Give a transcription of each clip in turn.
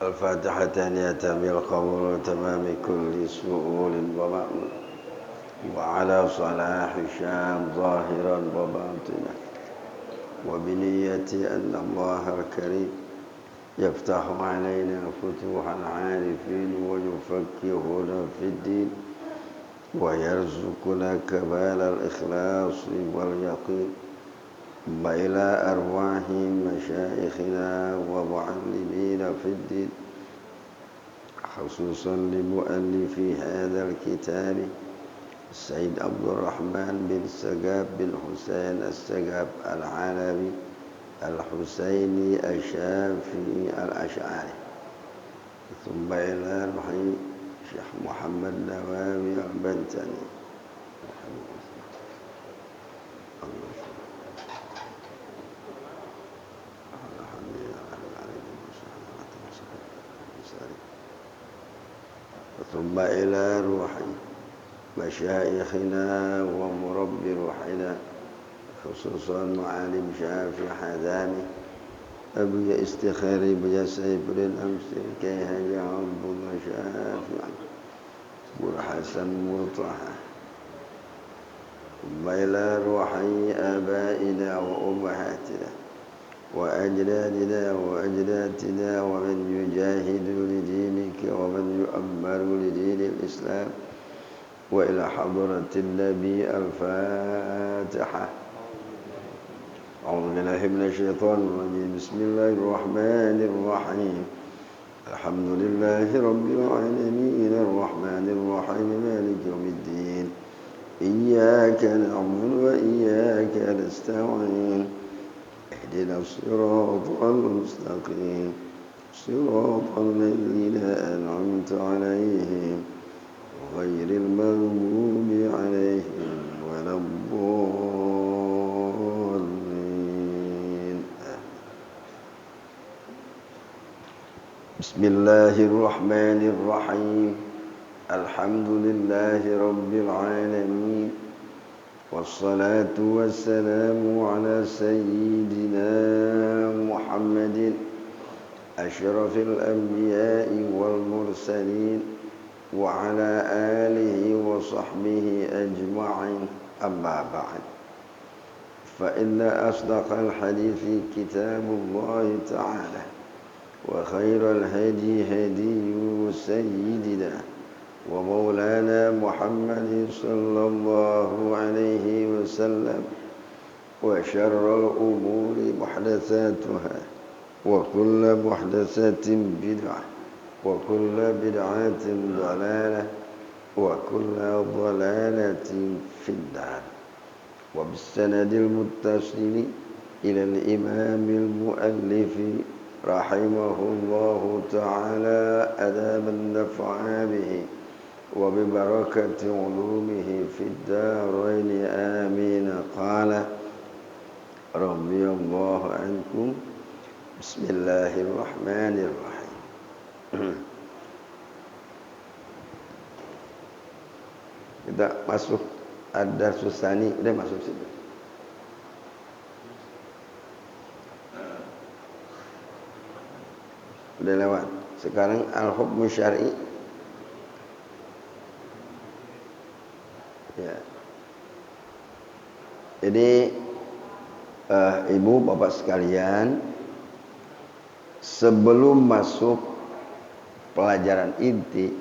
الفاتحة تهنئة بالقبول وتمام كل سؤول ومأمول وعلى صلاح الشام ظاهرا وباطنا وبنية أن الله الكريم يفتح علينا فتوح العارفين ويفكهنا في الدين ويرزقنا كمال الإخلاص واليقين إلى أرواح مشايخنا ومعلمين في الدين خصوصا لمؤلف هذا الكتاب السيد عبد الرحمن بن سقاب بن حسين السقاب العالمي الحسيني الشافعي الأشعري ثم إلى روح الشيخ محمد نواوي البنتني ثم إلى روح مشايخنا ومربي روحنا خصوصا معالم شافع حذامي أبي استخاري بيا سيف الأمثل كي هجي عبد الله شافع والحسن مرطحة ثم إلى روحي آبائنا وأمهاتنا وأجدادنا وأجدادنا ومن يجاهد لدينك ومن يؤمر لدين الإسلام وإلى حضرة النبي الفاتحة أعوذ بالله من الشيطان الرجيم بسم الله الرحمن الرحيم الحمد لله رب العالمين الرحمن الرحيم مالك يوم الدين إياك نعبد وإياك نستعين اهدنا الصراط المستقيم صراط الذين أنعمت عليهم غير المغضوب عليهم ولا الضالين بسم الله الرحمن الرحيم الحمد لله رب العالمين والصلاة والسلام على سيدنا محمد أشرف الأنبياء والمرسلين وعلى آله وصحبه أجمعين أما بعد فإن أصدق الحديث كتاب الله تعالى وخير الهدي هدي سيدنا ومولانا محمد صلى الله عليه وسلم وشر الأمور محدثاتها وكل محدثة بدعة وكل بدعة ضلالة وكل ضلالة في النار وبالسند المتصل إلى الإمام المؤلف رحمه الله تعالى أدام النفع به وببركة علومه في الدارين آمين قال رضي الله عنكم بسم الله الرحمن الرحيم kita masuk ada susani udah masuk situ udah lewat sekarang al-hukm syar'i ya jadi ibu bapak sekalian sebelum masuk pelajaran inti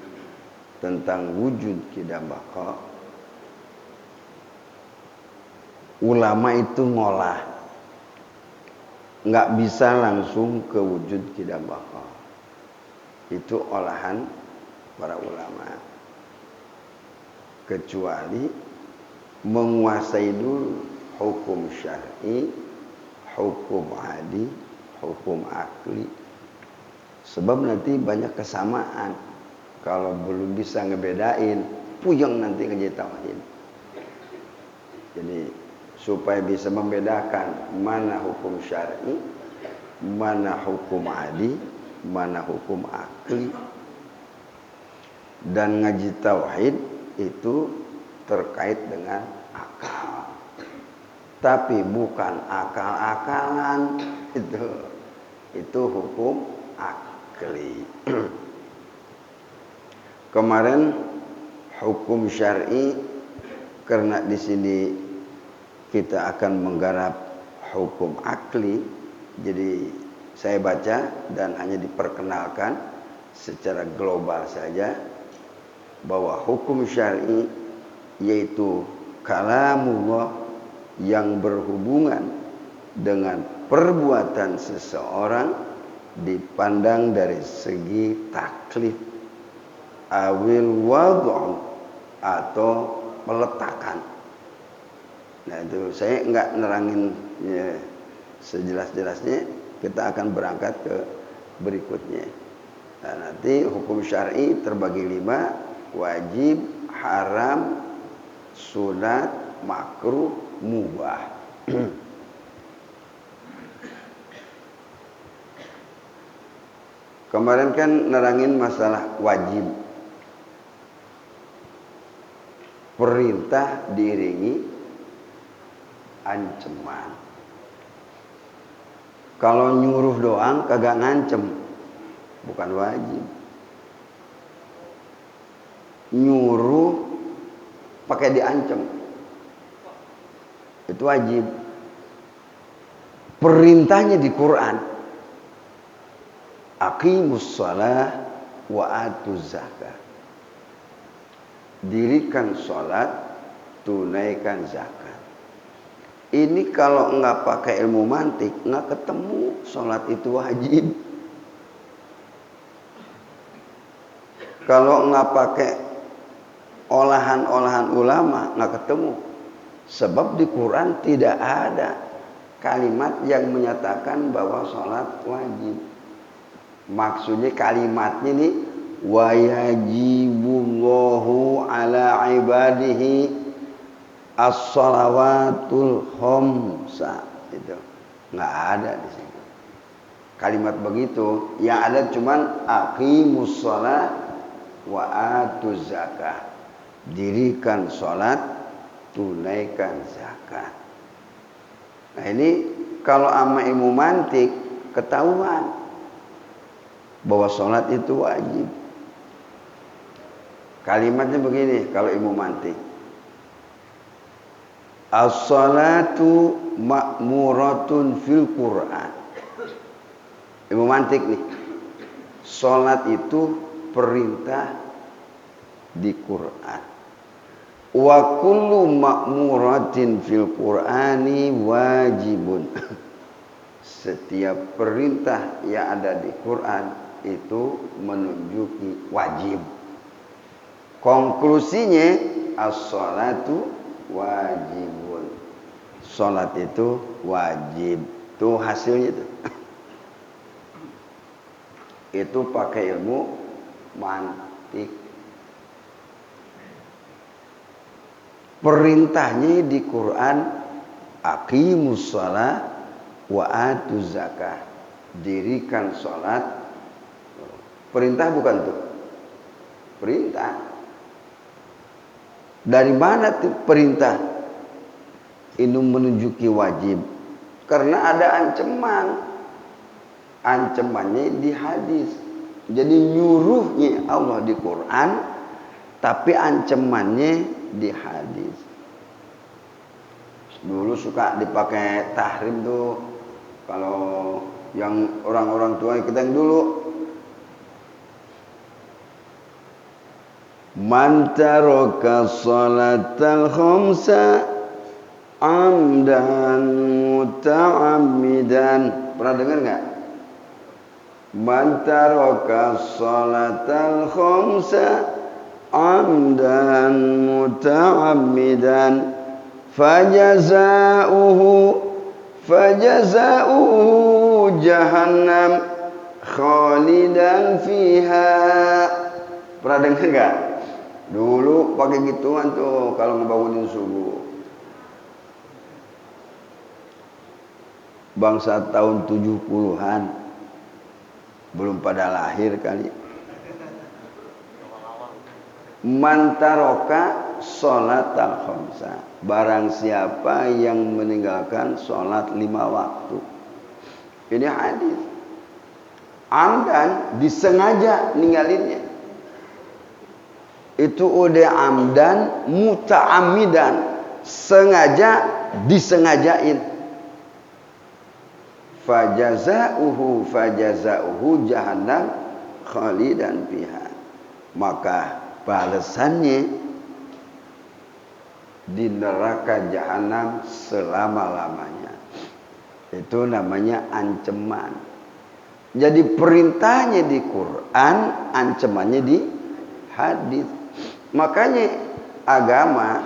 tentang wujud qidam baqa ulama itu ngolah nggak bisa langsung ke wujud qidam baqa itu olahan para ulama kecuali menguasai dulu hukum syar'i hukum adi hukum akli sebab nanti banyak kesamaan kalau belum bisa ngebedain puyeng nanti ngerjain tauhid jadi supaya bisa membedakan mana hukum syar'i mana hukum adi mana hukum akli dan ngaji tauhid itu terkait dengan akal tapi bukan akal-akalan itu hukum akal akli. Kemarin hukum syar'i, karena di sini kita akan menggarap hukum akli, jadi saya baca dan hanya diperkenalkan secara global saja bahwa hukum syar'i yaitu kalamullah yang berhubungan dengan perbuatan seseorang dipandang dari segi taklif awil wad'u atau peletakan. Nah itu saya enggak nerangin ya, sejelas-jelasnya, kita akan berangkat ke berikutnya. Nah, nanti hukum syar'i terbagi 5, wajib, haram, sunat, makruh, mubah. Kemarin kan nerangin masalah wajib. Perintah diiringi ancaman. Kalau nyuruh doang kagak ngancem, bukan wajib. Nyuruh pakai diancam, itu wajib. Perintahnya di Quran, aqimus shalah wa atuz zakah. Dirikan sholat, tunaikan zakat. Ini kalau nggak pakai ilmu mantik, nggak ketemu sholat itu wajib. Kalau nggak pakai olahan-olahan ulama, nggak ketemu. Sebab di Quran tidak ada kalimat yang menyatakan bahwa sholat wajib. Maksudnya kalimatnya ini, wa yajibullahu ala ibadihi as-shalawatul khamsa. Itu nggak ada di sini kalimat begitu. Yang ada cuman aqimus shalah wa atuz zakah. Dirikan sholat, tunaikan zakat. Nah ini kalau ama ilmu mantik ketahuan bahwa sholat itu wajib. Kalimatnya begini kalau ilmu mantik, as-salatu ma'muratun fil Qur'an. Ilmu mantik nih, sholat itu perintah di Quran. Wa kullu ma'muratin fil Qur'ani wajibun. Setiap perintah yang ada di Quran itu menunjuki wajib. Konklusinya as-salatu wajibun. Salat itu wajib. Tuh hasilnya tuh. Itu pakai ilmu mantik. Perintahnya di Quran, aqimus shalah wa atuz zakah. Dirikan salat. Perintah bukan tuh? Perintah. Dari mana tuh perintah? Ini menunjuki wajib. Karena ada ancaman. Ancamannya di hadis. Jadi nyuruhnya Allah di Quran, tapi ancamannya di hadis. Dulu suka dipakai tahrim tuh, kalau yang orang-orang tua kita yang dulu, man taraka salatal khamsa amdan muta'ammidan. Pernah dengar enggak? Man taraka salatal khamsa amdan muta'ammidan fajaza'uhu jahannam khalidan fiha. Pernah dengar enggak? Dulu pakai gituan tuh kalau ngebangunin subuh. Bangsa tahun 70-an belum pada lahir kali. Man taroka sholatal khamsa. Barang siapa yang meninggalkan sholat 5 waktu. Ini hadis. Amdan disengaja ninggalinnya. Itu udah amdan muta'ammidan, sengaja disengajain. Fajazauhu jahannam khalidan fiha. Maka balasannya di neraka jahanam selama-lamanya. Itu namanya ancaman. Jadi perintahnya di Quran, ancamannya di hadis. Makanya agama,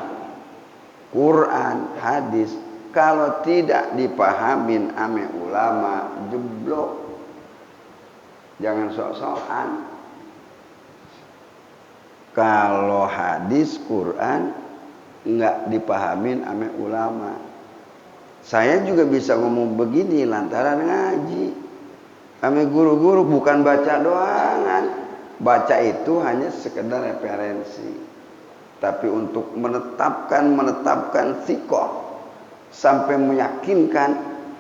Quran, hadis kalau tidak dipahamin ame ulama jeblok. Jangan sok-sokan. Kalau hadis, Quran nggak dipahamin ame ulama. Saya juga bisa ngomong begini lantaran ngaji. Ame guru-guru bukan baca doangan. Baca itu hanya sekedar referensi. Tapi untuk menetapkan sikoh sampai meyakinkan,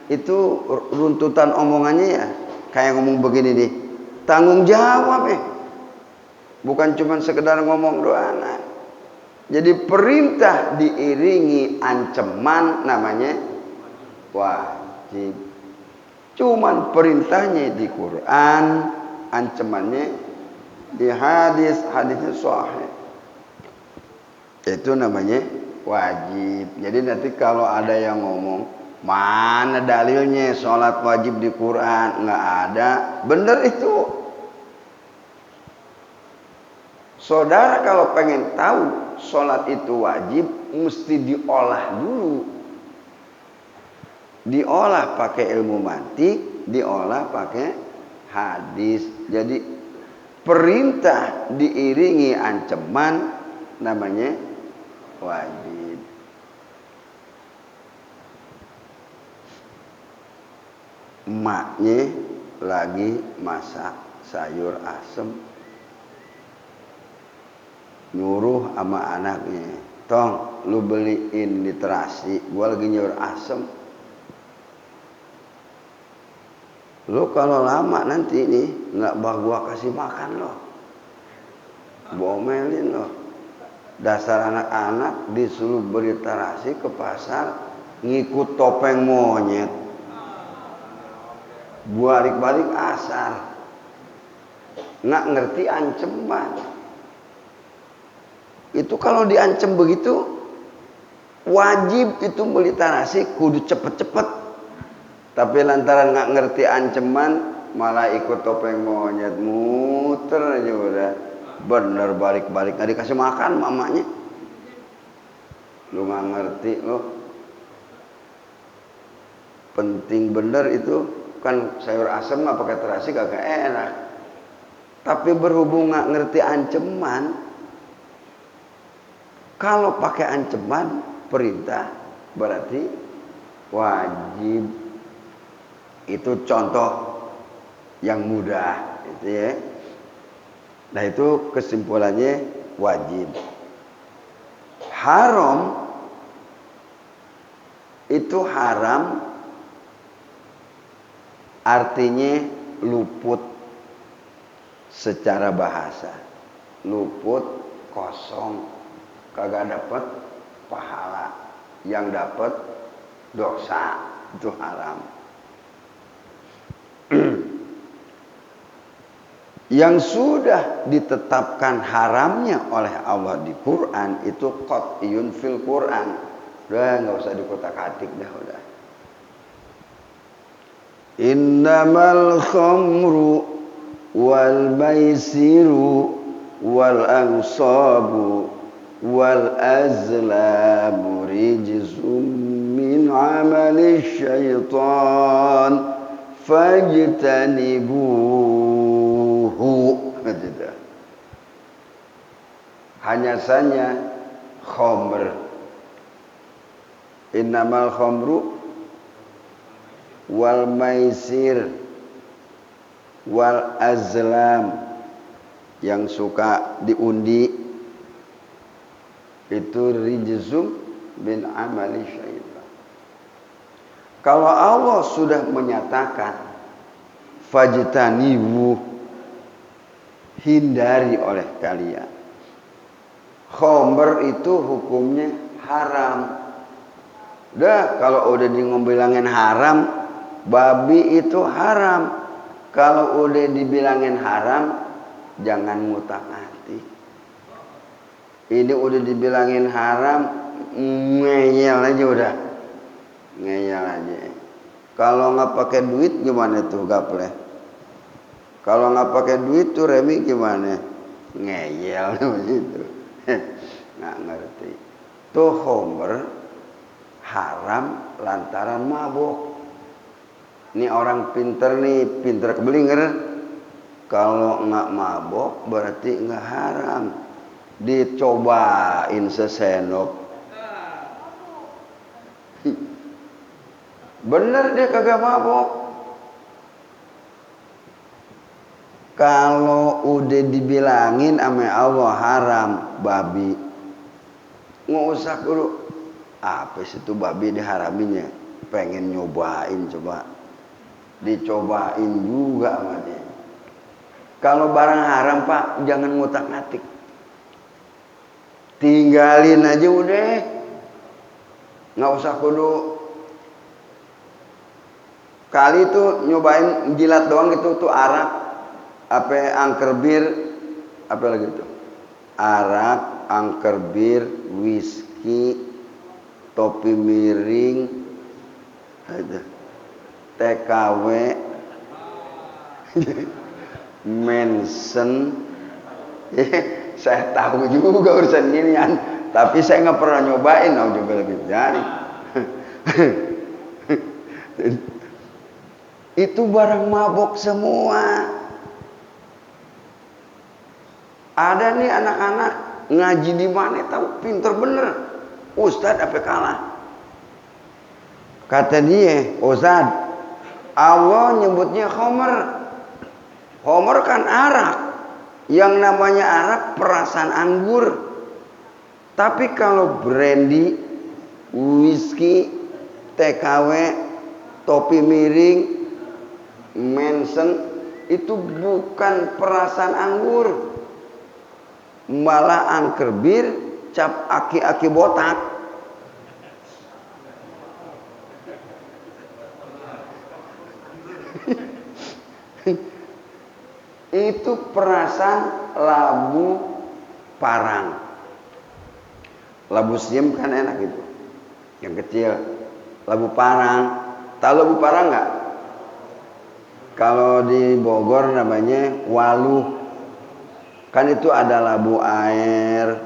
itu runtutan omongannya ya kayak ngomong begini nih, tanggung jawab bukan cuma sekedar ngomong doangan. Jadi perintah diiringi ancaman namanya wajib. Cuman perintahnya di Quran, ancamannya di hadis, hadisnya sahih. Itu namanya wajib. Jadi nanti kalau ada yang ngomong, mana dalilnya sholat wajib di Quran? Nggak ada. Bener itu. Saudara kalau pengen tahu sholat itu wajib, mesti diolah dulu. Diolah pakai ilmu mantik, diolah pakai hadis. Jadi perintah diiringi ancaman namanya wajib. Emaknya lagi masak sayur asem, nyuruh sama anaknya, tong lu beliin literasi, gua lagi nyuruh asem. Lu kalau lama nanti nih nggak gua kasih makan loh, bomelin loh. Dasar anak-anak disuruh beli terasi ke pasar, ngikut topeng monyet, balik-balik asar, nggak ngerti ancaman. Itu kalau diancam begitu, wajib itu beli terasi kudu cepet-cepet. Tapi lantaran nggak ngerti ancaman, malah ikut topeng monyet, muter aja udah. Bener balik-balik nggak dikasih makan mamanya. Lu nggak ngerti lo. Penting bener itu kan sayur asem nggak pakai terasi kagak enak. Tapi berhubung nggak ngerti ancaman, kalau pakai ancaman perintah berarti wajib. Itu contoh yang mudah, gitu ya. Nah itu kesimpulannya wajib. Haram itu haram artinya luput secara bahasa. Luput, kosong, kagak dapat pahala, yang dapat dosa, itu haram. Yang sudah ditetapkan haramnya oleh Allah di Quran itu qat'iyun fil Quran. Udah nggak usah dikotak-atik dah udah. Innamal khamru wal maisiru wal ansabu wal azlamu rijzum min amali syaitan fajtanibuhu. Hanya saja khamr, innamal khamru wal maisir wal azlam, yang suka diundi itu rijzum bin amali syaitan. Kalau Allah sudah menyatakan fajtanibu, hindari oleh kalian. Khamr itu hukumnya haram. Udah, kalau udah ngombilangin haram, babi itu haram. Kalau udah dibilangin haram, jangan ngutak-atik. Ini udah dibilangin haram, ngeyel aja udah. Ngeyel aja. Kalau nggak pakai duit gimana tuh gapleh? Kalau nggak pakai duit tuh Remi gimana? Ngeyel begitu. Nggak ngerti. Tuh khamr haram lantaran mabuk. Ini orang pinter nih, pinter kebelinger. Kalau nggak mabuk berarti nggak haram. Dicobain sesendok. Bener dia kagak mabuk. Kalau udah dibilangin sama Allah haram babi, nggak usah dulu. Apa sih itu babi diharaminnya? Pengen nyobain coba. Dicobain juga sama dia. Kalau barang haram Pak, jangan ngutak-ngatik. Tinggalin aja udah. Nggak usah kudu. Kali itu nyobain jilat doang gitu tuh arak. Apa angker bir, apa lagi tuh? Arak, angker bir, whisky, topi miring, ada TKW, Manson. Saya tahu juga urusan ginian, tapi saya nggak pernah nyobain. Juga lebih dari itu barang mabok semua. Ada nih anak-anak ngaji di mana tahu pinter bener. Ustadz apa kalah? Kata dia, Ustadz, Allah nyebutnya khamr. Khamr kan arak. Yang namanya arak perasan anggur. Tapi kalau brandy, whisky, TKW, topi miring, Manson itu bukan perasan anggur. Malah angker bir, cap aki-aki botak. Itu perasan labu parang. Labu siam kan enak itu, yang kecil. Labu parang, tahu labu parang nggak? Kalau di Bogor namanya waluh. Kan itu ada labu air,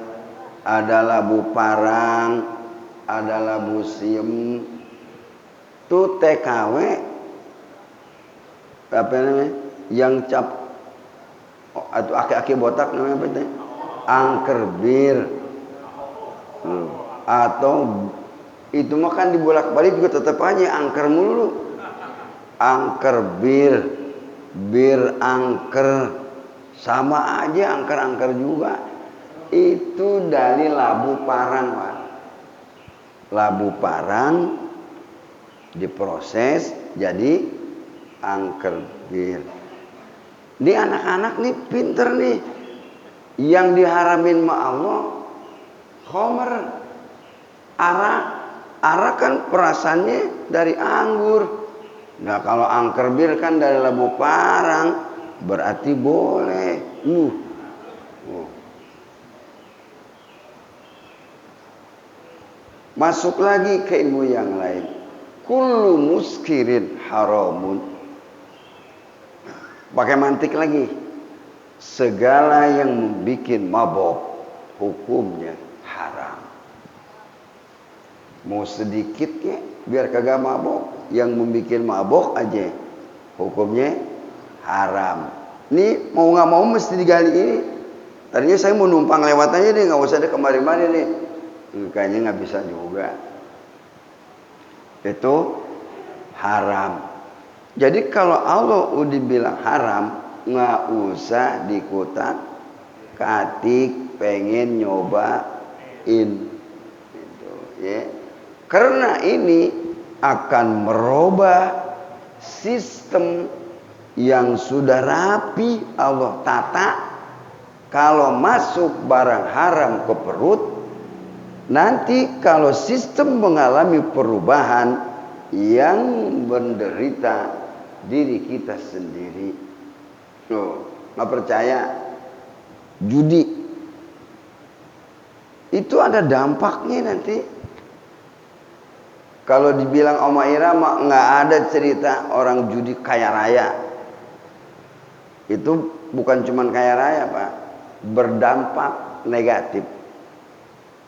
ada labu parang, ada labu siem. Tuh TKW, apa namanya? Yang cap atau aki-aki botak namanya apa itu? Angker bir. Atau itu mah kan dibolak-balik juga tetap aja angker mulu. Angker bir, bir angker. Sama aja angker-angker juga. Itu dari labu parang, Pak. Labu parang diproses jadi angker bir. Ini anak-anak nih pinter nih. Yang diharamin sama Allah khamr. Arak. Arak kan perasannya dari anggur. Nah kalau angker bir kan dari labu parang. Berarti boleh. Masuk lagi ke ilmu yang lain. Kullu muskirin haramun. Pakai mantik lagi. Segala yang membuat mabok hukumnya haram. Mau sedikitnya biar kagak mabok. Yang membuat mabok aja hukumnya haram. Ini mau nggak mau mesti digali ini. Tadinya saya mau numpang lewat aja nih, nggak usah ada kemari-mari nih. Kayaknya nggak bisa juga. Itu haram. Jadi kalau Allah udah bilang haram, nggak usah dikutak-katik, pengen nyobain. Gitu, ya. Karena ini akan merubah sistem yang sudah rapi Allah tata. Kalau masuk barang haram ke perut, nanti kalau sistem mengalami perubahan yang menderita diri kita sendiri. Nggak percaya? Judi itu ada dampaknya nanti. Kalau dibilang Oma Ira nggak ada cerita orang judi kaya raya. Itu bukan cuma kaya raya, Pak, berdampak negatif.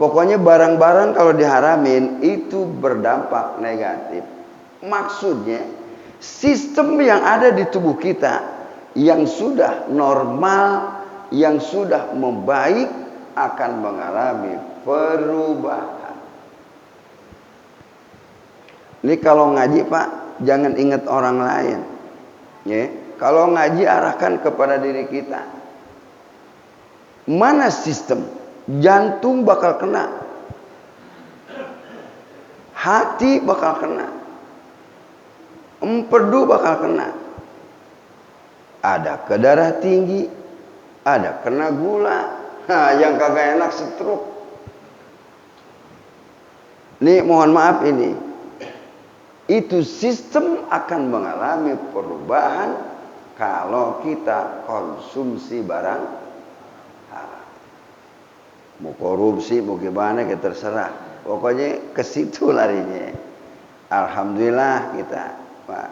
Pokoknya barang-barang kalau diharamin itu berdampak negatif. Maksudnya sistem yang ada di tubuh kita yang sudah normal, yang sudah membaik akan mengalami perubahan. Ini kalau ngaji, Pak, jangan ingat orang lain. Ya, kalau ngaji arahkan kepada diri kita. Mana sistem? Jantung bakal kena, hati bakal kena, empedu bakal kena. Ada ke darah tinggi, ada kena gula. Yang kagak enak stroke. Nih mohon maaf ini. Itu sistem akan mengalami perubahan kalau kita konsumsi barang haram. Mau korupsi, mau gimana, kita terserah. Pokoknya ke situ larinya. Alhamdulillah kita, Pak,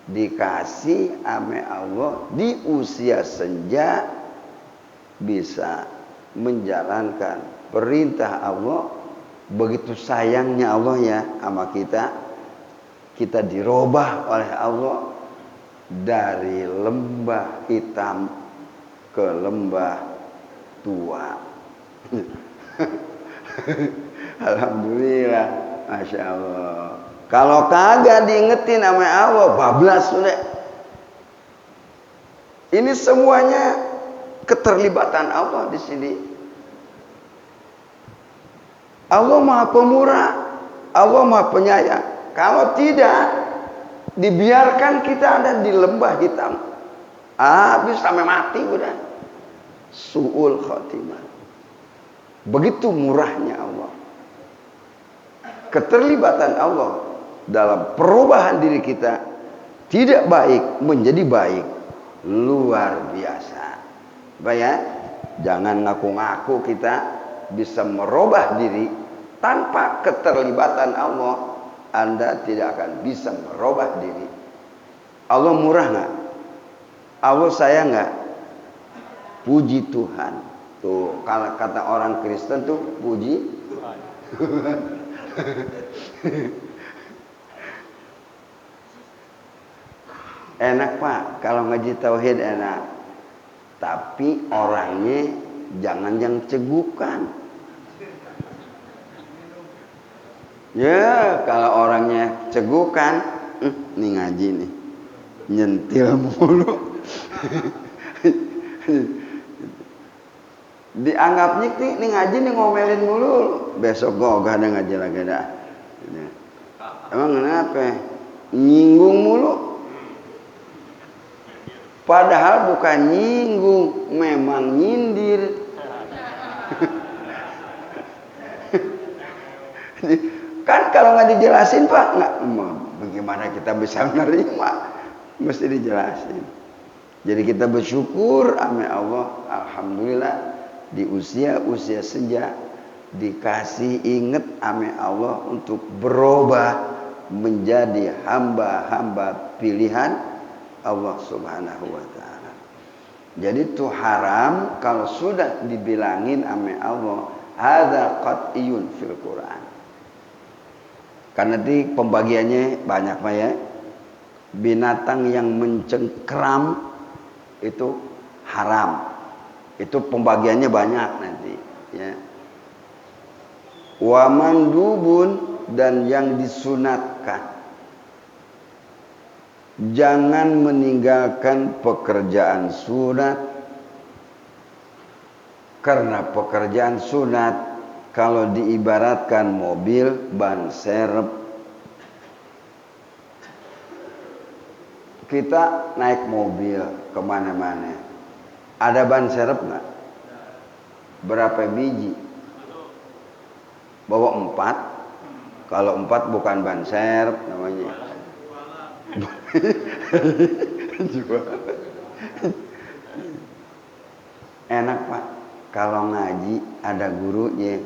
dikasih ame Allah di usia senja bisa menjalankan perintah Allah. Begitu sayangnya Allah ya sama kita. Kita dirubah oleh Allah dari lembah hitam ke lembah tua. Alhamdulillah, Masya Allah. Kalau kagak diingetin sama Allah, bablas sudah. Ini semuanya keterlibatan Allah di sini. Allah Maha Pemurah, Allah Maha Penyayang. Kalau tidak dibiarkan kita ada di lembah hitam, habis sampai mati udah. Su'ul khotimah. Begitu murahnya Allah. Keterlibatan Allah dalam perubahan diri kita tidak baik menjadi baik, luar biasa. Baik, jangan ngaku-ngaku kita bisa merubah diri tanpa keterlibatan Allah. Anda tidak akan bisa merubah diri. Allah murah nggak? Allah sayang nggak? Puji Tuhan. Tuh, kalau kata orang Kristen tuh puji Tuhan. Enak, Pak, kalau ngaji tauhid enak. Tapi orangnya jangan yang cegukan. Ya, kalau orangnya cegukan, nih ngaji nih, nyentil mulu. Dianggapnya nih ngaji nih ngomelin mulu. Besok gue gak ada ngaji lagi dah. Emang kenapa? Nyinggung mulu. Padahal bukan nyinggung, memang nyindir. Kan kalau nggak dijelasin, Pak, nggak, bagaimana kita bisa menerima? Mesti dijelasin. Jadi kita bersyukur ame Allah, alhamdulillah di usia senja dikasih inget ame Allah untuk berubah menjadi hamba-hamba pilihan Allah Subhanahu wa taala. Jadi itu haram kalau sudah dibilangin ame Allah, hadza qat'iyun fil Quran. Karena nanti pembagiannya banyak, Pak ya. Binatang yang mencengkram itu haram. Itu pembagiannya banyak nanti ya. Wa mandubun, dan yang disunatkan. Jangan meninggalkan pekerjaan sunat. Karena pekerjaan sunat kalau diibaratkan mobil ban serep, kita naik mobil kemana-mana, ada ban serep nggak? Berapa biji? Bawa 4. Kalau 4 bukan ban serep namanya. Enak Pak, kalau ngaji ada gurunya.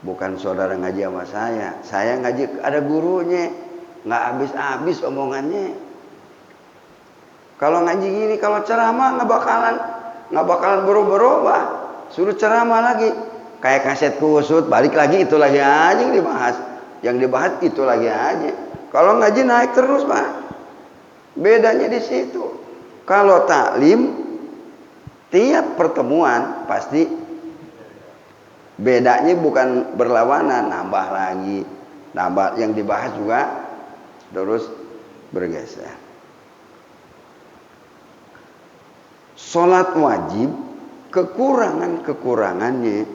Bukan saudara ngaji sama saya ngaji ada gurunya, nggak habis-habis omongannya. Kalau ngaji gini, kalau ceramah nggak bakalan berubah. Suruh ceramah lagi, kayak kaset kusut, balik lagi itu lagi aja yang dibahas itu lagi aja. Kalau ngaji naik terus Pak, bedanya di situ. Kalau taklim tiap pertemuan pasti bedanya bukan berlawanan, nambah lagi, nambah yang dibahas juga terus bergeser. Salat wajib kekurangannya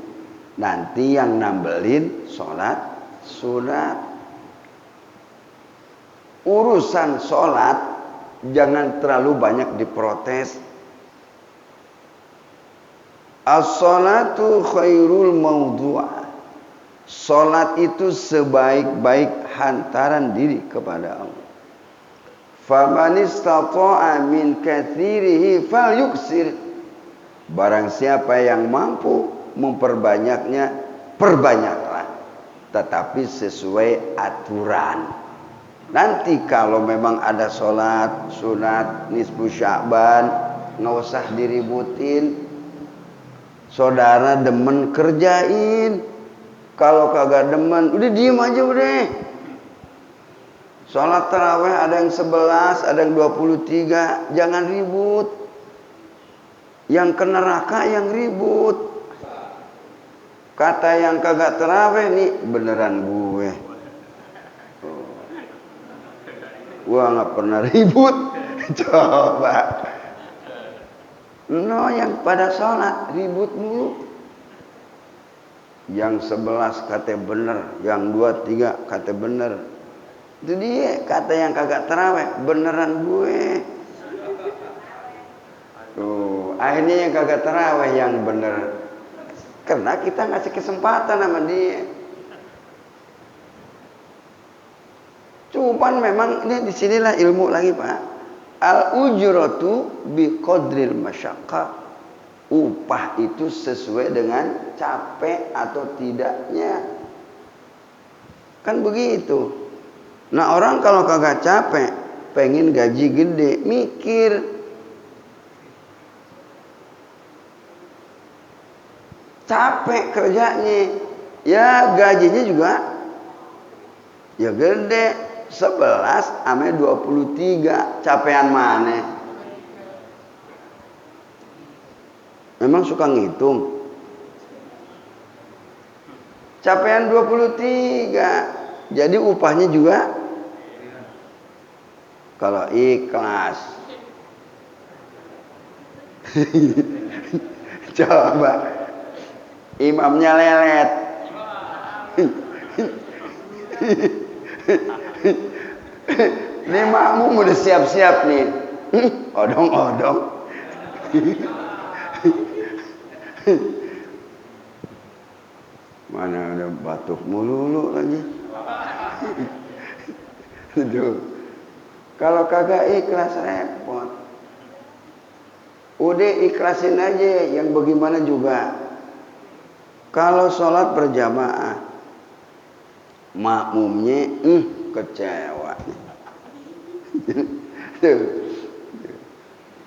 nanti yang nambelin salat sunat. Urusan salat jangan terlalu banyak diprotes. As-salatu khairul mawdu'ah. Salat itu sebaik-baik hantaran diri kepada Allah. Faman istata'a min katsirihi falyuksir. Barang siapa yang mampu memperbanyaknya, perbanyaklah. Tetapi sesuai aturan. Nanti kalau memang ada salat sunat nisfu Sya'ban, nggak usah diributin. Saudara demen kerjain. Kalau kagak demen, udah diem aja udah. Sholat tarawih ada yang 11, ada yang 23. Jangan ribut. Yang ke neraka yang ribut. Kata yang kagak tarawih nih, beneran gue. Gua gak pernah ribut. Coba. No, yang pada sholat ribut mulu. Yang 11 kata bener, yang 23 kata bener. Itu dia kata yang kagak tarawih, beneran gue. Tuh, akhirnya yang kagak tarawih yang bener. Karena kita ngasih kesempatan sama dia. Cuman memang ini disinilah ilmu lagi Pak. Al-ujratu biqadril masyaqqah. Upah itu sesuai dengan capek atau tidaknya. Kan begitu. Nah orang kalau kagak capek, pengen gaji gede, mikir. Capek kerjanya. Ya gajinya juga ya gede. 11 sama 23, capean mana? Memang suka ngitung. Capean 23. Jadi upahnya juga kalau ikhlas. Coba imamnya lelet. Ini makmum udah siap-siap nih. Odong-odong. Mana ada batuk mulu lagi. Aduh. Kalau kagak ikhlas repot. Udah ikhlasin aja yang bagaimana juga. Kalau sholat berjamaah, makmumnya kecewa.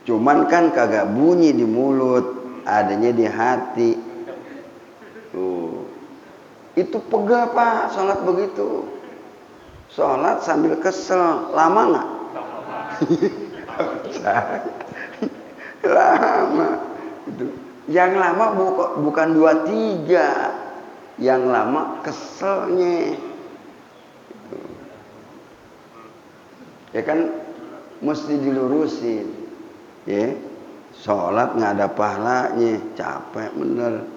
Cuman kan kagak bunyi di mulut, adanya di hati. Tuh. Itu pegel Pak, sholat begitu. Sholat sambil kesel, lama nggak? Lama. Itu. Yang lama bukan 2-3, yang lama keselnya. Ya kan mesti dilurusin. Ya. Sholat nggak ada pahalanya, capek bener.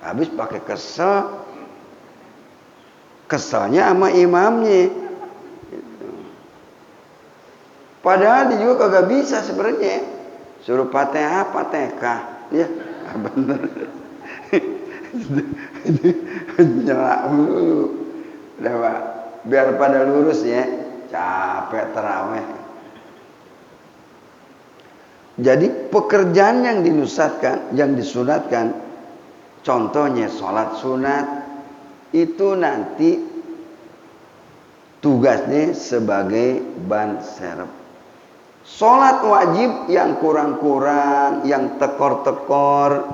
Habis pakai kesel. Keselnya sama imamnya. Gitu. Padahal dia juga kagak bisa sebenarnya. Suruh Fatihah, Fatihah. Ya, bener. Nyelak dulu. Udah, Pak. Biar pada lurus ya. Capek terawih. Jadi pekerjaan yang disunatkan, contohnya sholat sunat, itu nanti tugasnya sebagai ban serep. Sholat wajib yang kurang-kurang, yang tekor-tekor,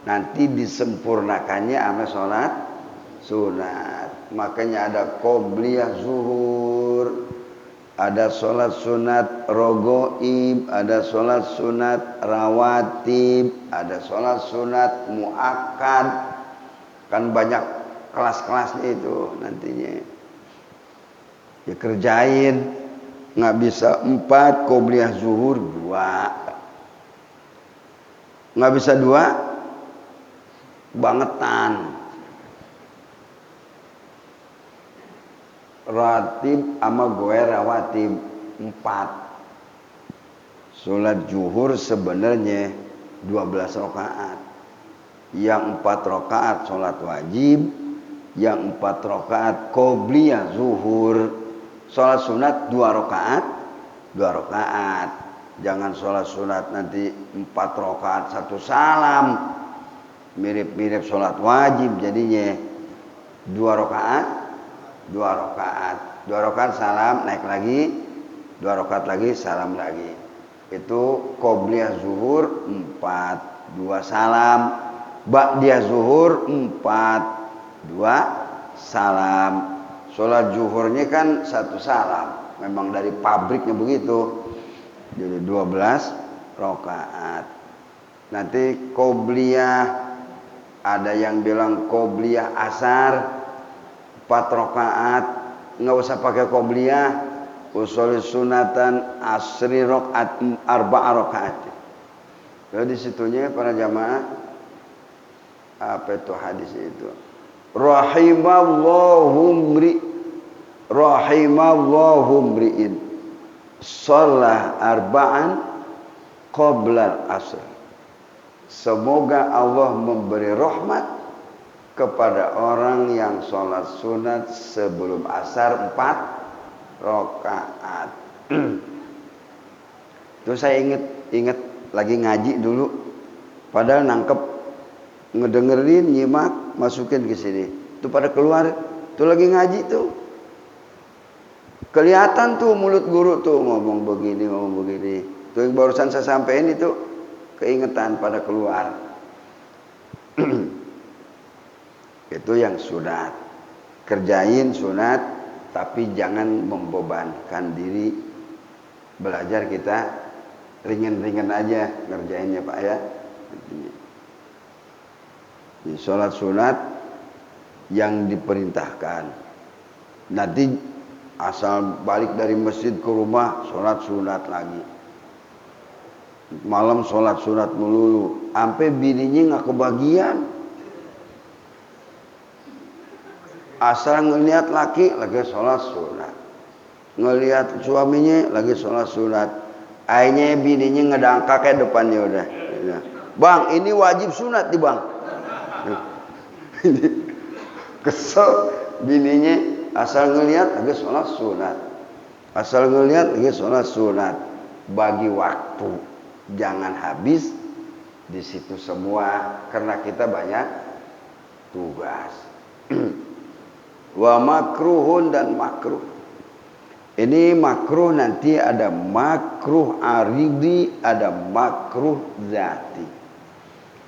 nanti disempurnakannya sama sholat sunat. Makanya ada qobliyah zuhur, ada sholat sunat rogoib, ada sholat sunat rawatib, ada sholat sunat muakkad. Kan banyak kelas-kelasnya itu nantinya. Ya kerjain. Nggak bisa 4, qobliyah zuhur 2. Nggak bisa 2, bangetan. Ratib sama gue rawatib 4. Sholat zuhur sebenarnya 12 rakaat. Yang 4 rakaat sholat wajib, yang 4 rakaat qobliyah zuhur. Sholat sunat 2 rakaat, 2 rakaat. Jangan sholat sunat nanti 4 rakaat 1 salam. Mirip-mirip sholat wajib jadinya. 2 rakaat, 2 rakaat. 2 rakaat salam, naik lagi. 2 rakaat lagi, salam lagi. Itu qobliyah zuhur 4, 2 salam. Ba'diyah zuhur 4, 2 salam. Sholat zuhurnya kan 1 salam. Memang dari pabriknya begitu. Jadi 12 rakaat. Nanti qobliyah, ada yang bilang qobliyah asar 4 rakaat. Nggak usah pakai qobliyah. Usholi sunatan asri rakaat 4 rakaat. Jadi situnya para jamaah, apa itu hadis itu? Rahimallahu mri'in shalah arba'an qabla al-asr. Semoga Allah memberi rahmat kepada orang yang sholat sunat sebelum asar 4 rakaat. Itu saya ingat lagi ngaji dulu, padahal nangkep, ngedengerin, nyimak, masukin ke sini. Itu pada keluar, itu lagi ngaji tuh. Kelihatan tuh mulut guru tuh ngomong begini. Tuh yang barusan saya sampaikan itu keingetan pada keluar. Itu yang sunat. Kerjain sunat, tapi jangan membebankan diri. Belajar kita ringan-ringan aja ngerjainnya Pak ya. Di sholat sunat yang diperintahkan. Nanti asal balik dari masjid ke rumah sholat sunat lagi. Malam sholat sunat melulu. Sampai bininya nggak kebagian. Asal ngelihat laki lagi sholat sunat. Ngelihat suaminya lagi sholat sunat. Akhirnya bininya ngedangkak kayak depannya udah. Bang, ini wajib sunat nih bang. Kesel bininya, asal ngelihat lagi sholat sunat. Asal ngelihat lagi sholat sunat. Bagi waktu, jangan habis di situ semua karena kita banyak tugas. Wa makruhun dan makruh. Ini makruh nanti ada makruh aridi, ada makruh zati.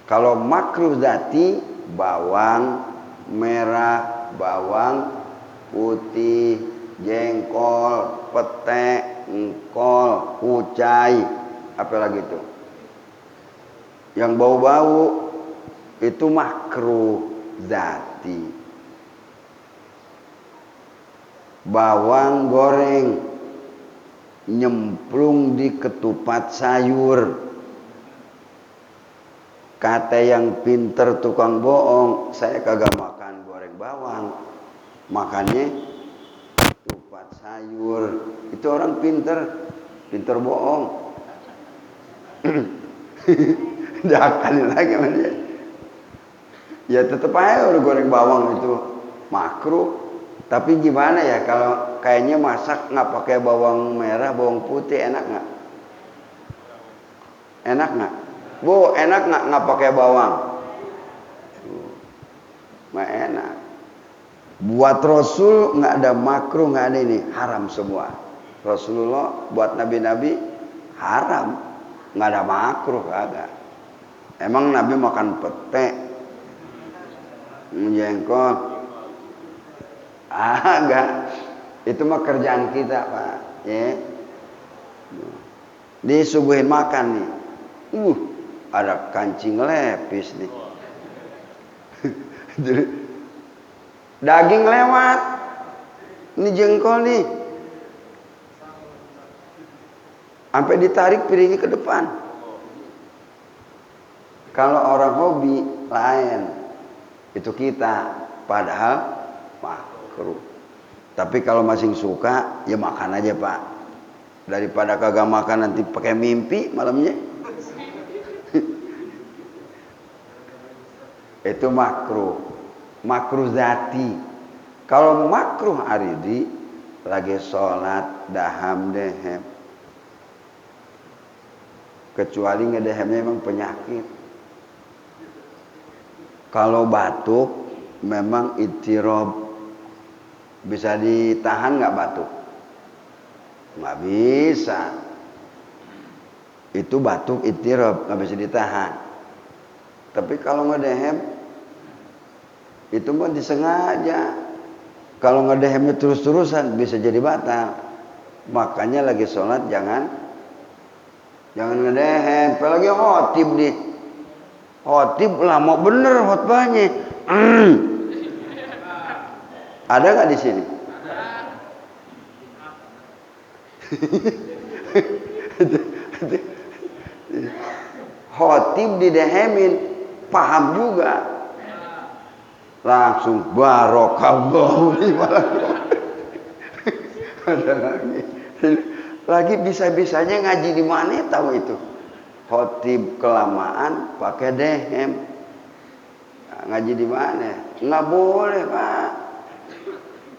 Kalau makruh zati, bawang merah, bawang putih, jengkol, pete, engkol, kucai, apalagi itu. Yang bau-bau itu makruh zati. Bawang goreng nyemplung di ketupat sayur. Kata yang pinter tukang bohong, saya kagak makan goreng bawang, makannya ketupat sayur. Itu orang pinter. pinter bohong. Diakalin lagi sama dia. Ya tetep aja udah goreng bawang itu makruh. Tapi gimana ya kalau kayaknya masak nggak pakai bawang merah, bawang putih enak nggak? Enak nggak? Bu, enak nggak pakai bawang? Nggak enak. Buat Rasul nggak ada makruh, nggak ada ini, haram semua. Rasulullah buat nabi-nabi haram, nggak ada makruh, kagak. Emang Nabi makan pete, jengkol? Agak. Itu mah kerjaan kita, Pak. Ya. Disuguhin makan nih. Ada kancing lepis nih. Daging lewat. Ini jengkol nih. Sampai ditarik piringnya ke depan. Kalau orang hobi lain. Itu kita. Padahal makruh. Tapi kalau masih suka, ya makan aja, Pak. Daripada kagak makan nanti pakai mimpi malamnya. Itu makruh. Makruh zati. Kalau makruh aridi, lagi sholat, daham dehem. Kecuali ngedehemnya memang penyakit. Kalau batuk, memang itirob. Bisa ditahan nggak batuk? Nggak bisa. Itu batuk itirob, nggak bisa ditahan. Tapi kalau ngedehem, itu mah disengaja. Kalau ngedehemnya terus-terusan, bisa jadi batal. Makanya lagi sholat jangan ngedehem. Apalagi khotib nih. Khotib lama bener khotbahnya. Ada nggak di sini? Khotib didehemin, paham juga. Langsung barokallahu li wa lakum. Ada lagi bisa-bisanya ngaji di mana tahu itu. Khotib kelamaan pakai dehem. Nah, ngaji di mana? Nggak boleh, Pak.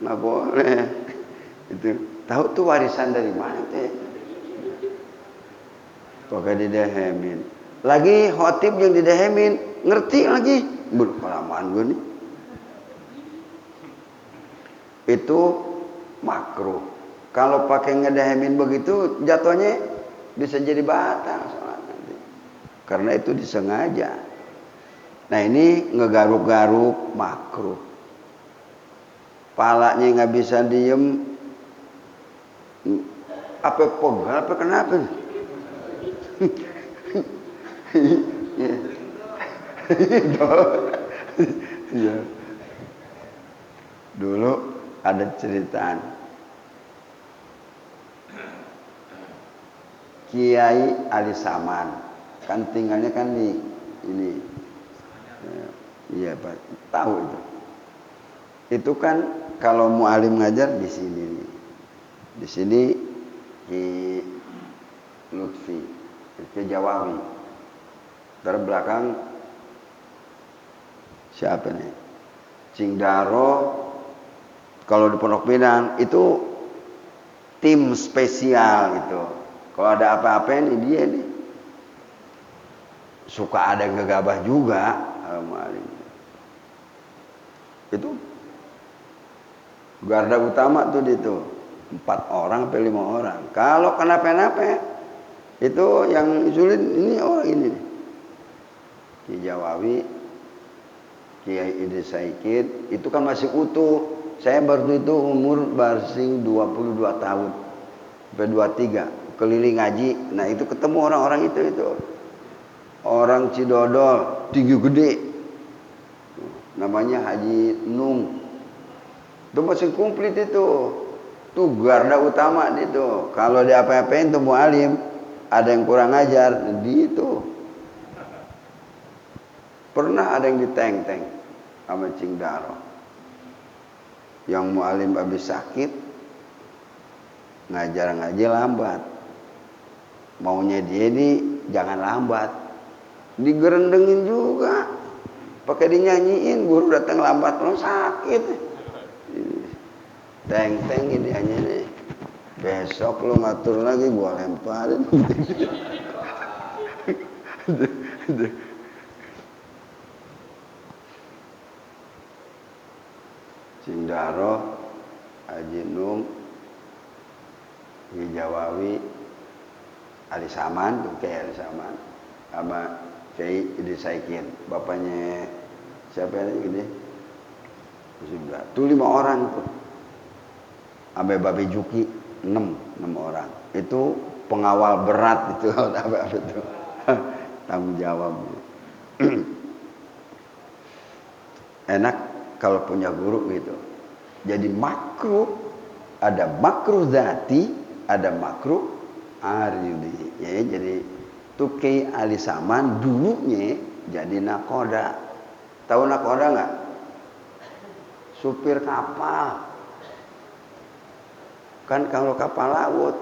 Nggak boleh. Itu tahu tuh warisan dari mana teh? Pakai didehemin. Lagi khotib yang didehemin, ngerti lagi. Kelamaan gue nih. Itu makruh. Kalau pakai ngedehemin begitu, jatuhnya bisa jadi batal sholat nanti. Karena itu disengaja. Nah ini ngegaruk-garuk makruh. Palanya nggak bisa diem. Apa pegal? Apa kenapa? Ya. Dulu ada ceritaan Kiai Ali Saman, kan tinggalnya kan di ini, iya Pak, tahu itu. Itu kan kalau mualim ngajar di sini nih, di sini di Lutfi, di Jawawi, terbelakang siapa nih? Cingdaro. Kalau di Pondok Pinang itu tim spesial gitu. Kalau ada apa-apa ini dia nih. Suka ada yang gegabah juga. Itu garda utama tuh itu 4 orang sampai 5 orang. Kalau kenapa-napa itu yang sulit ini orang ini. Ki Jawawi, Kiai Idris Saikid, itu kan masih utuh. Saya baru itu umur barsing 22 tahun sampai 23 keliling ngaji. Nah itu ketemu orang-orang itu orang Cidodol tinggi gede, namanya Haji Nung. Itu masih komplit itu. Tuh garda utama itu. Kalau diapa-apain tuh mualim, ada yang kurang ajar di itu. Pernah ada yang diteng-teng sama Cingdaro. Yang mualim habis sakit, ngajar ngaji lambat. Maunya dia ini jangan lambat. Digerendengin juga. Pakai dinyanyiin, guru datang lambat lo sakit. Teng-teng ini hanya nih. Besok lo ngatur lagi gua lemparin. Cindaro, Haji Nung, Hijawawi, Ali Saman, Kiai Ali Saman, sama Kiai Idris Saikin, bapaknya siapa yang gini? Sudah, tuh 5 orang tuh. Abe Babe Juki 6 orang. Itu pengawal berat itu, apa itu? Tanggung jawab. Enak kalau punya guru gitu. Jadi makruh, ada makruh zati, ada makruh aridi. Ya, jadi Tuki Ali Saman dulunya jadi nakoda. Tahu nakoda nggak? Supir kapal. Kan kalau kapal laut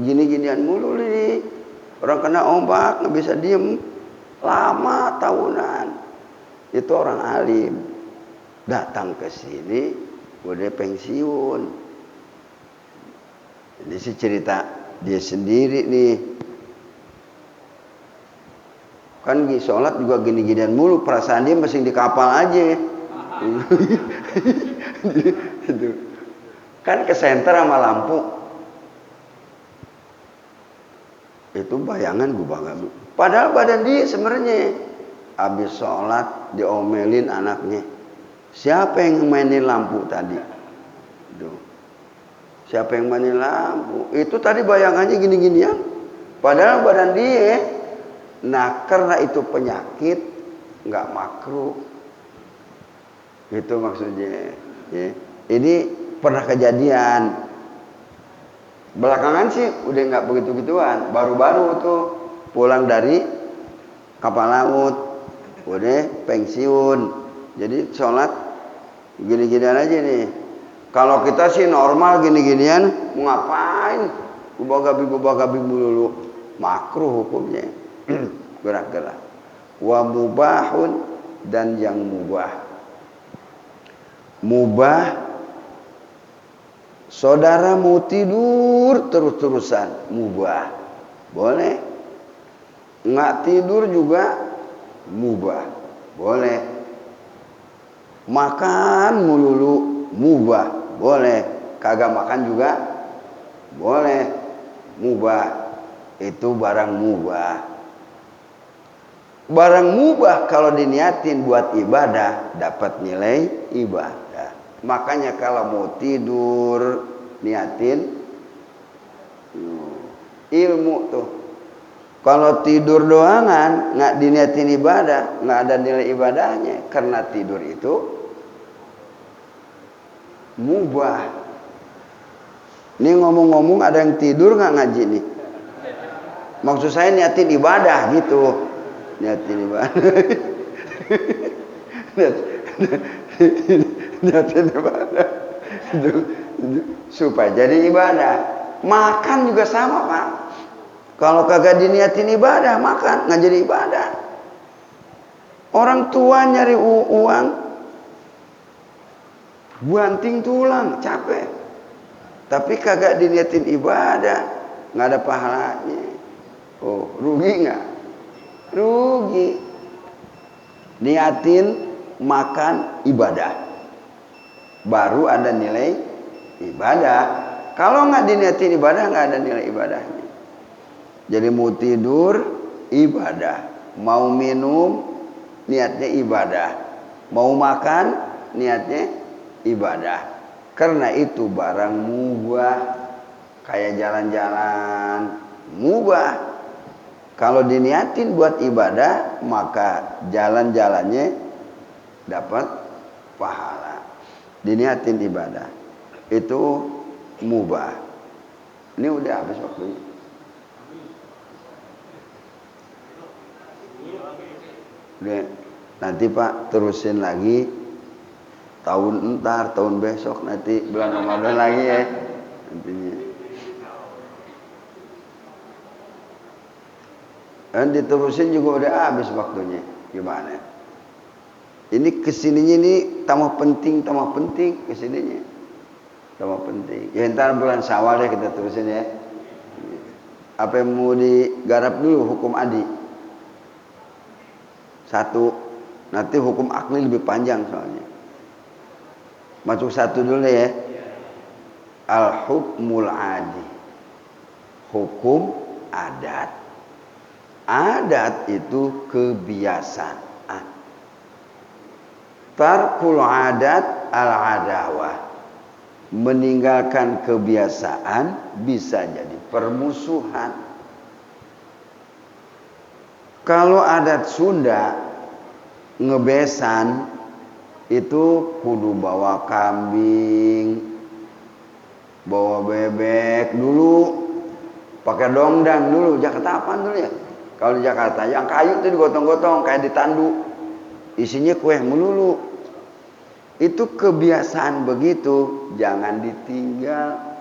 gini-ginian mulu nih. Orang kena ombak nggak bisa diem lama tahunan. Itu orang alim. Datang ke sini udah pensiun. Ini sih cerita dia sendiri nih. Kan sholat juga gini-ginian mulu, perasaan dia masih di kapal aja. Kan ke senter sama lampu. Itu bayangan gua bangga. Padahal badan dia sebenarnya habis sholat diomelin anaknya. Siapa yang mainin lampu tadi? Tuh. Siapa yang mainin lampu? Itu tadi bayangannya gini-ginian. Padahal badan dia. Nah, karena itu penyakit, nggak makruh. Itu maksudnya. Ya. Ini pernah kejadian. Belakangan sih udah nggak begitu-gituan. Baru-baru tuh pulang dari kapal laut, udah pensiun. Jadi sholat gini-ginian aja nih. Kalau kita sih normal gini-ginian, mau ngapain? Gubah-gabi dulu. Makruh hukumnya. Gerak-gerak. Wa mubahun, dan yang mubah. Mubah, saudara mau tidur terus-terusan, mubah. Boleh. Nggak tidur juga mubah. Boleh. Makan melulu mubah, boleh. Kagak makan juga boleh, mubah. Itu barang mubah. Barang mubah kalau diniatin buat ibadah dapat nilai ibadah. Makanya kalau mau tidur niatin ilmu tuh. Kalau tidur doangan nggak diniatin ibadah, nggak ada nilai ibadahnya. Karena tidur itu mubah. Ini ngomong-ngomong ada yang tidur nggak ngaji nih? Maksud saya niatin ibadah gitu. Niatin ibadah. Niatin ibadah. Supaya jadi ibadah. Makan juga sama, Pak. Kalau kagak diniatin ibadah, makan nggak jadi ibadah. Orang tua nyari uang, banting tulang, capek. Tapi kagak diniatin ibadah, nggak ada pahalanya. Oh, rugi nggak? Rugi. Niatin makan ibadah, baru ada nilai ibadah. Kalau nggak diniatin ibadah, nggak ada nilai ibadahnya. Jadi mau tidur ibadah, mau minum niatnya ibadah, mau makan niatnya ibadah. Karena itu barang mubah, kayak jalan-jalan mubah. Kalau diniatin buat ibadah, maka jalan-jalannya dapat pahala. Diniatin ibadah itu mubah. Ini udah habis waktunya. Nanti Pak terusin lagi tahun entar, tahun besok, nanti bulan Ramadan lagi ya. Nantinya. Dan diterusin juga udah habis waktunya. Gimana? Ini kesininya ini tambah penting kesininya. Tambah penting. Ya ntar bulan Syawal ya kita terusin ya. Apa yang mau digarap dulu hukum adi? Satu. Nanti hukum akli lebih panjang soalnya. Masuk satu dulu ya. Al-hukmul adi. Hukum adat. Adat itu kebiasaan. Tarkul adat al-adawah. Meninggalkan kebiasaan bisa jadi permusuhan. Kalau adat Sunda ngebesan itu kudu bawa kambing, bawa bebek dulu, pakai dongdang dulu. Jakarta apaan dulu ya? Kalau di Jakarta yang kayu itu digotong-gotong kayak ditandu, isinya kue melulu. Itu kebiasaan begitu, jangan ditinggal.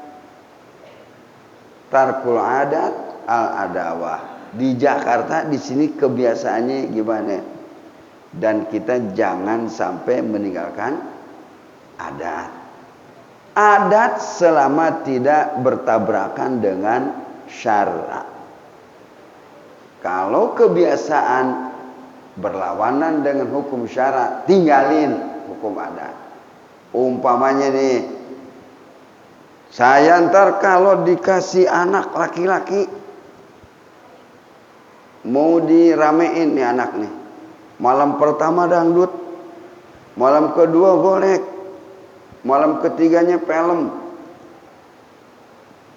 Tarkul adat al adawah. Di Jakarta di sini kebiasaannya gimana? Dan kita jangan sampai meninggalkan adat. Adat selama tidak bertabrakan dengan syara. Kalau kebiasaan berlawanan dengan hukum syara, tinggalin hukum adat. Umpamanya nih, saya ntar kalau dikasih anak laki-laki, mau diramein nih anak nih. Malam pertama dangdut, malam kedua golek, malam ketiganya film.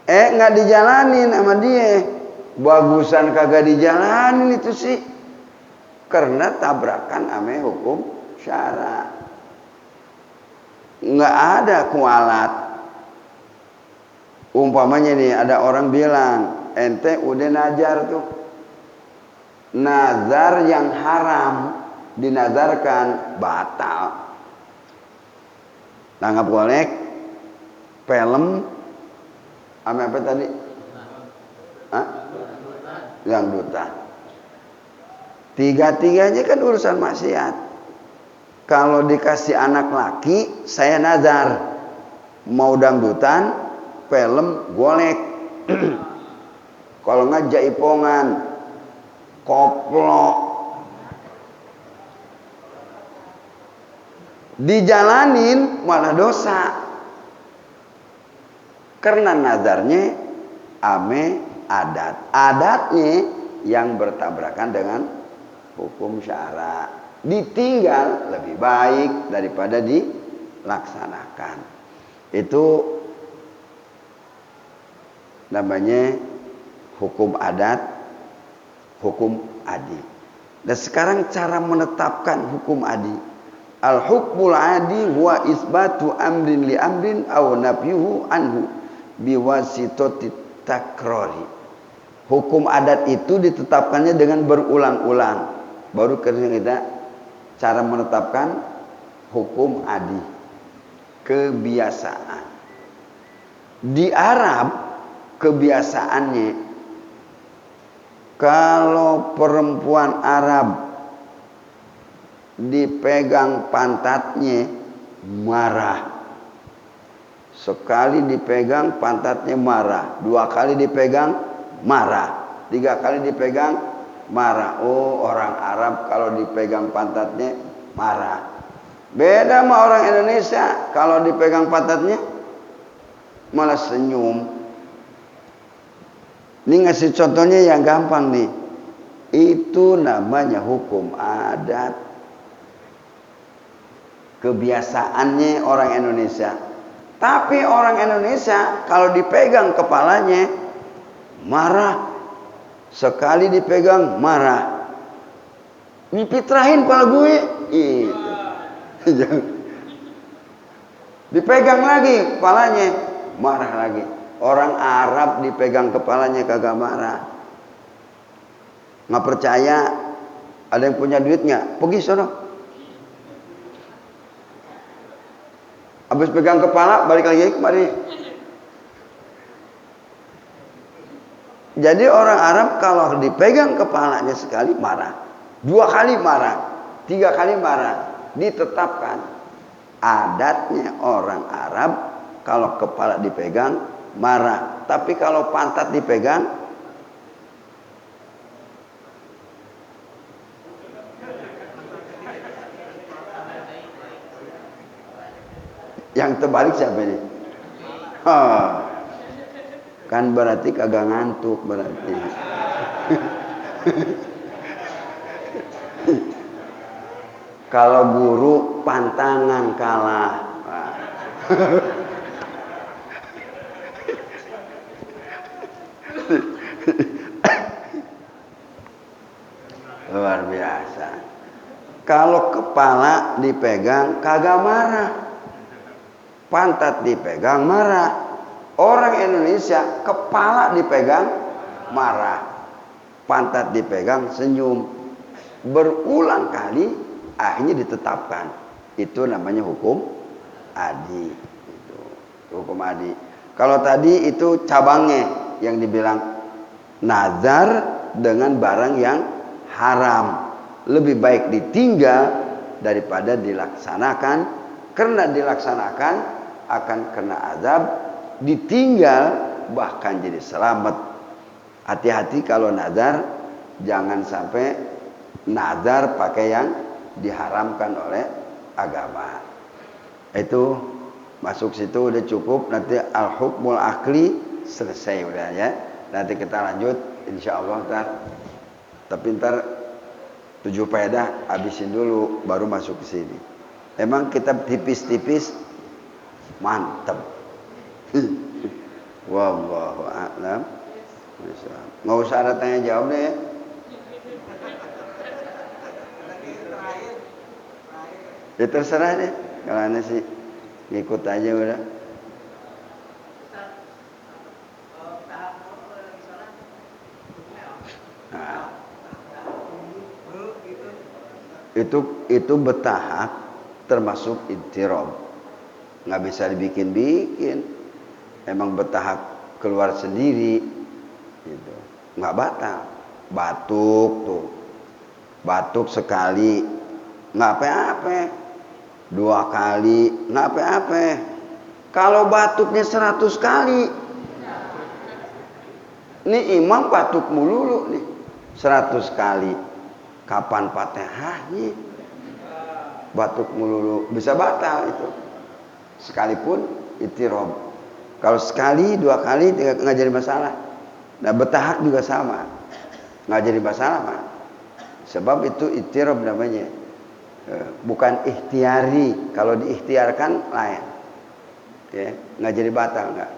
Nggak dijalanin sama dia. Bagusan kagak dijalanin itu sih. Karena tabrakan sama hukum syara. Nggak ada kualat. Umpamanya nih ada orang bilang, ente udah nazar tuh. Nazar yang haram dinazarkan batal. Tanggap golek, film, sama apa tadi? Dangdutan. Tiga-tiganya kan urusan maksiat. Kalau dikasih anak laki, saya nazar mau dangdutan, film, golek. Kalau nggak jaipongan, koplo. Dijalanin malah dosa. Karena nazarnya ame adat. Adatnya yang bertabrakan dengan hukum syara. Ditinggal lebih baik daripada dilaksanakan. Itu namanya hukum adat, hukum adi. Dan sekarang cara menetapkan hukum adi. Al-hukmul adi huwa isbatu amrin li amrin aw nafyuhu anhu biwasitati takrori. Hukum adat itu ditetapkannya dengan berulang-ulang. Baru kita cara menetapkan hukum adi. Kebiasaan. Di Arab kebiasaannya, kalau perempuan Arab dipegang pantatnya marah. Sekali dipegang pantatnya marah, 2 kali dipegang marah, 3 kali dipegang marah. Oh, orang Arab kalau dipegang pantatnya marah. Beda sama orang Indonesia, kalau dipegang pantatnya malah senyum. Ini ngasih contohnya yang gampang nih. Itu namanya hukum adat. Kebiasaannya orang Indonesia. Tapi orang Indonesia kalau dipegang kepalanya marah. Sekali dipegang marah. Dipitrahin kepala gue. Itu. Dipegang lagi kepalanya marah lagi. Orang Arab dipegang kepalanya kagak marah. Nggak percaya? Ada yang punya duit nggak? Pergi sono. Habis pegang kepala balik lagi kemari. Jadi orang Arab kalau dipegang kepalanya sekali marah, 2 kali marah, 3 kali marah, ditetapkan. Adatnya orang Arab kalau kepala dipegang marah, tapi kalau pantat dipegang yang terbalik siapa ini? Kan berarti kagak ngantuk berarti. Kalau guru pantangan kalah. Luar biasa. Kalau kepala dipegang kagak marah, pantat dipegang marah. Orang Indonesia kepala dipegang marah, pantat dipegang senyum. Berulang kali akhirnya ditetapkan. Itu namanya hukum adi. Itu hukum adi. Kalau tadi itu cabangnya yang dibilang nazar dengan barang yang haram. Lebih baik ditinggal daripada dilaksanakan. Karena dilaksanakan akan kena azab. Ditinggal bahkan jadi selamat. Hati-hati kalau nazar, jangan sampai nazar pakai yang diharamkan oleh agama. Itu masuk situ udah cukup. Nanti al-hukmul akli selesai udah ya. Nanti kita lanjut insyaallah ntar. Tapi ntar 7 faedah habisin dulu baru masuk ke sini. Emang kitab tipis-tipis mantap. Wallahu a'lam. Nggak usah ada tanya jawab deh ya. Ya terserah deh. Kalau anda sih ngikut aja udah. Nah, itu bertahap termasuk idtirab. Nggak bisa dibikin-bikin. Emang bertahap keluar sendiri gitu. Nggak batal. Batuk tuh, batuk sekali nggak apa-apa, 2 kali nggak apa-apa. Kalau batuknya 100 kali, ini imam batuk mulu nih 100 kali, kapan Fatihahnya? Batuk mulu bisa batal itu. Sekalipun ittirab. Kalau sekali, 2 kali nggak jadi masalah. Nah bertahap juga sama, nggak jadi masalah Pak. Sebab itu ittirab namanya, bukan ikhtiari. Kalau diikhtiarkan lain, ya nggak jadi batal nggak.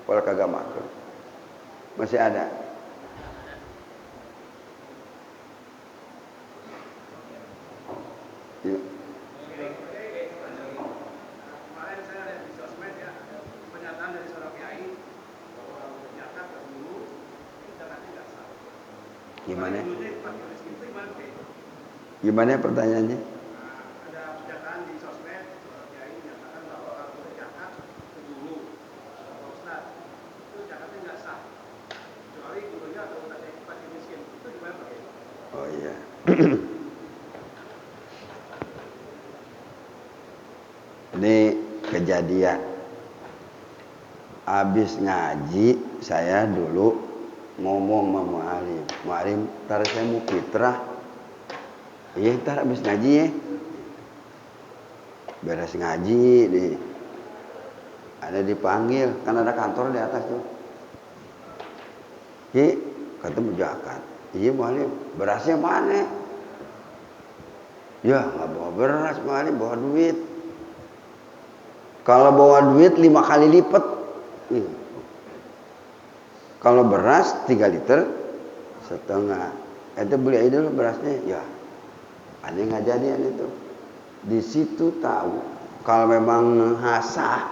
Kalau kagak makruh masih ada. Ya. Gimana pertanyaannya? Ada pernyataan di sosmed, Kiai menyatakan bahwa kalau kita zakat ke guru, Ustaz, itu zakatnya nggak sah, kecuali gurunya atau ustaznya fakir miskin. Itu gimana Pak? Oh iya. Ini kejadian. Habis ngaji, saya dulu ngomong sama Mu'alim. Mu'alim, ntar saya mau fitrah. Iya, ntar habis ngaji ya. Beres ngaji nih. Ada dipanggil, kan ada kantor di atas tuh. Ki, ketemu zakat. Iya Mu'alim, berasnya mana? Ya, nggak bawa beras Mu'alim, bawa duit. Kalau bawa duit 5 kali lipat. Kalau beras 3,5 liter. Itu beli aja dulu berasnya. Ya, ada yang nggak jadian itu. Di situ tahu kalau memang sah,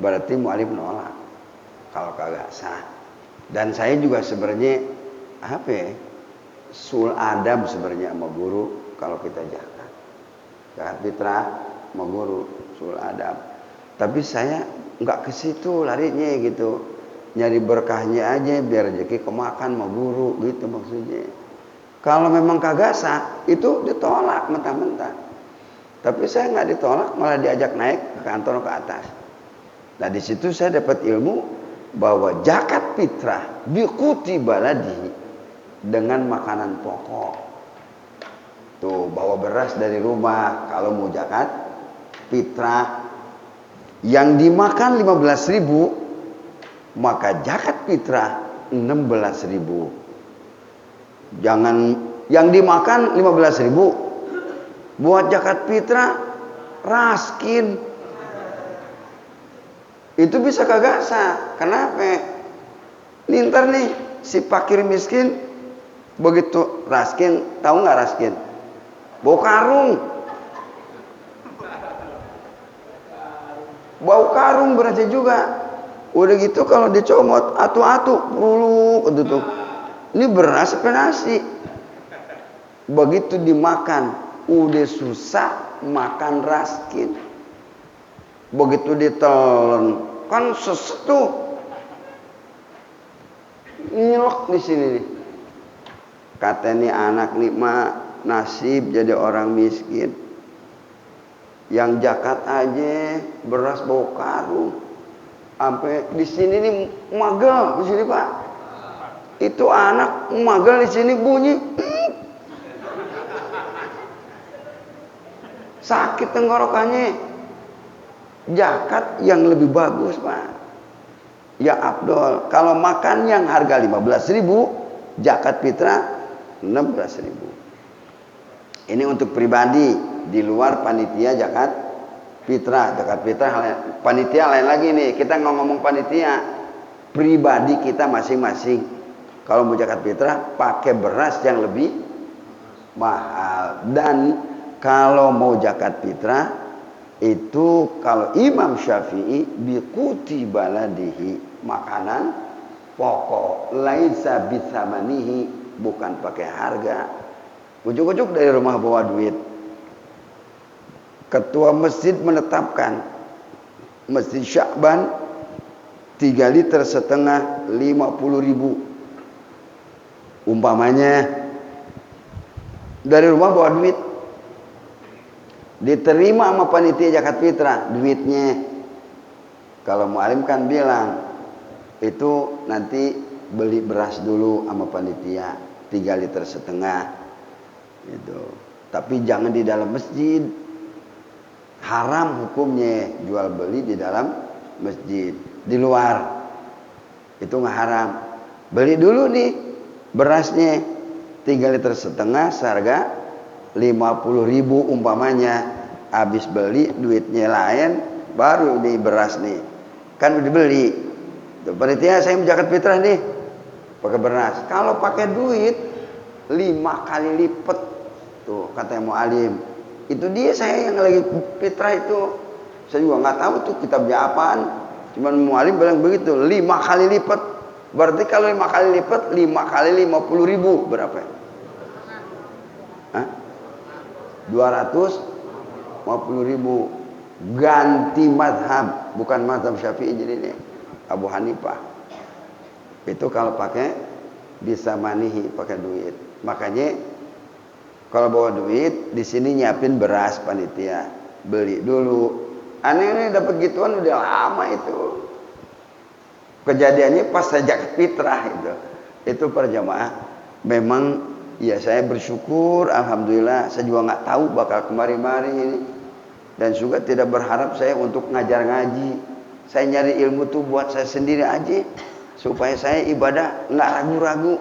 berarti mu'alif nolak. Kalau kagak sah. Dan saya juga sebenarnya apa ya, sul adab sebenarnya sama guru kalau kita zakat fitrah sama guru sul adab. Tapi saya nggak ke situ larinya gitu. nyari berkahnya aja biar rezeki kemakan sama guru gitu maksudnya. Kalau memang kagak sah itu ditolak mentah-mentah. Tapi saya nggak ditolak, malah diajak naik ke kantor ke atas. Nah di situ saya dapat ilmu bahwa zakat fitrah biquti baladi dengan makanan pokok. Tuh bawa beras dari rumah kalau mau zakat fitrah yang dimakan 15.000 maka zakat fitrah 16.000. Jangan yang dimakan 15.000 buat zakat fitrah raskin. Itu bisa kagak sah. Kenapa? Nintar nih si fakir miskin begitu raskin, tahu nggak raskin? Bau karung. Bau karung berarti juga. Udah gitu kalau dicomot atu-atu puluk itu tuh. Ini beras apa nasi? Begitu dimakan udah susah makan raskin. Begitu ditelan kan sesetu nyelok di sini nih. Kata nih anak nih mah nasib jadi orang miskin. Yang zakat aja beras bau karung. Sampai di sini nih magel di sini Pak. Itu anak magel di sini bunyi. Sakit tenggorokannya. Zakat yang lebih bagus Pak. Ya Abdul, kalau makan yang harga 15.000, zakat fitrah 16.000. Ini untuk pribadi di luar panitia zakat fitrah. Zakat fitrah panitia lain lagi nih. Kita ngomong panitia pribadi kita masing-masing. Kalau mau zakat fitrah pakai beras yang lebih mahal. Dan kalau mau zakat fitrah itu kalau Imam Syafi'i biquti baladihi makanan pokok laisa bithamanihi bukan pakai harga. Ujuk-ujuk dari rumah bawa duit. Ketua masjid menetapkan Masjid Sya'ban 3,5 liter 50.000 umpamanya dari rumah bawa duit diterima sama panitia zakat fitrah duitnya. Kalau mualim kan bilang itu nanti beli beras dulu sama panitia 3,5 liter gitu. Tapi jangan di dalam masjid, haram hukumnya jual beli di dalam masjid. Di luar itu nggak haram. Beli dulu nih berasnya 3,5 liter seharga 50.000 umpamanya. Habis beli duitnya lain baru ini beras nih kan udah beli tuh panitia saya mau zakat fitrah nih pakai beras. Kalau pakai duit 5 kali lipat tuh kata yang mualim itu dia saya yang lagi fitrah itu saya juga nggak tahu tuh kitabnya apaan cuman mualim bilang begitu 5 kali lipat berarti kalau 5 kali lipat 5 kali 50.000 berapa ya? 250.000 ganti madhab bukan madhab Syafi'i jadi ini Abu Hanifah itu kalau pakai bisa manihi pakai duit. Makanya kalau bawa duit di sini nyiapin beras panitia beli dulu. Aneh dapat gituan udah lama itu kejadiannya pas zakat fitrah itu para jamaah memang. Ya saya bersyukur, alhamdulillah. Saya juga nggak tahu bakal kemari-mari ini, dan juga tidak berharap saya untuk ngajar ngaji. Saya nyari ilmu tuh buat saya sendiri aja, supaya saya ibadah nggak ragu-ragu.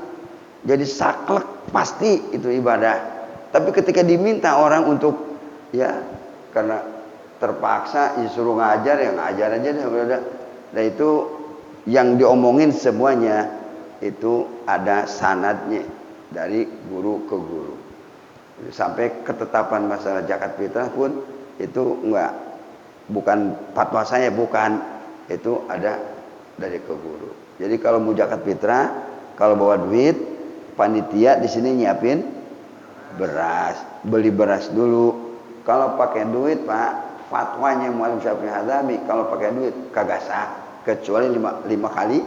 Jadi saklek pasti itu ibadah. Tapi ketika diminta orang untuk ya karena terpaksa disuruh ngajar ya ngajar aja deh udah. Dan itu yang diomongin semuanya itu ada sanadnya. Dari guru ke guru sampai ketetapan masalah zakat fitrah pun itu bukan fatwa saya bukan itu ada dari ke guru. Jadi kalau mau zakat fitrah kalau bawa duit panitia di sini nyiapin beras beli beras dulu. Kalau pakai duit Pak fatwanya Mualim Syafi'i Hazami kalau pakai duit kagak sah kecuali 5 kali